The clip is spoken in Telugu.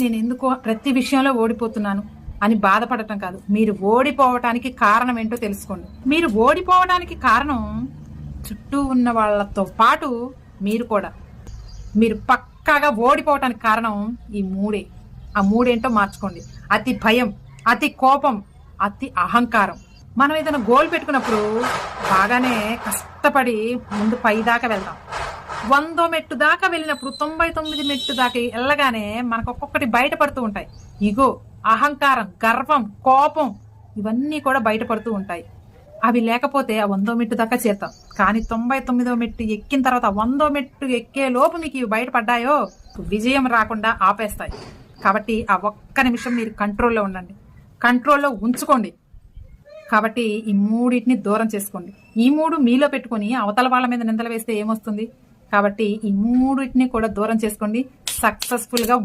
నేను ఎందుకో ప్రతి విషయంలో ఓడిపోతున్నాను అని బాధపడటం కాదు. మీరు ఓడిపోవటానికి కారణం ఏంటో తెలుసుకోండి. మీరు ఓడిపోవడానికి కారణం చుట్టూ ఉన్న వాళ్ళతో పాటు మీరు కూడా. మీరు పక్కాగా ఓడిపోవటానికి కారణం ఈ మూడే. ఆ మూడేంటో మార్చుకోండి. అతి భయం, అతి కోపం, అతి అహంకారం. మనం ఏదైనా గోల్ పెట్టుకున్నప్పుడు బాగానే కష్టపడి ముందు పై దాకా వెళ్దాం. 100 మెట్టు దాకా వెళ్ళినప్పుడు 99 మెట్టు దాకా వెళ్ళగానే మనకు ఒక్కొక్కటి బయటపడుతూ ఉంటాయి. ఇగో, అహంకారం, గర్వం, కోపం ఇవన్నీ కూడా బయటపడుతూ ఉంటాయి. అవి లేకపోతే ఆ 100 మెట్టు దాకా చేరుతాం. కానీ 99వ మెట్టు ఎక్కిన తర్వాత 100 మెట్టు ఎక్కే లోపు మీకు ఇవి బయటపడ్డాయో విజయం రాకుండా ఆపేస్తాయి. కాబట్టి ఆ ఒక్క నిమిషం మీరు కంట్రోల్లో ఉండండి, కంట్రోల్లో ఉంచుకోండి. కాబట్టి ఈ మూడింటిని దూరం చేసుకోండి. ఈ మూడు మీలో పెట్టుకుని అవతల వాళ్ళ మీద నిందలు వేస్తే ఏమొస్తుంది? కాబట్టి ఈ మూడింటిని కూడా దూరం చేసుకోండి. సక్సెస్ఫుల్ గా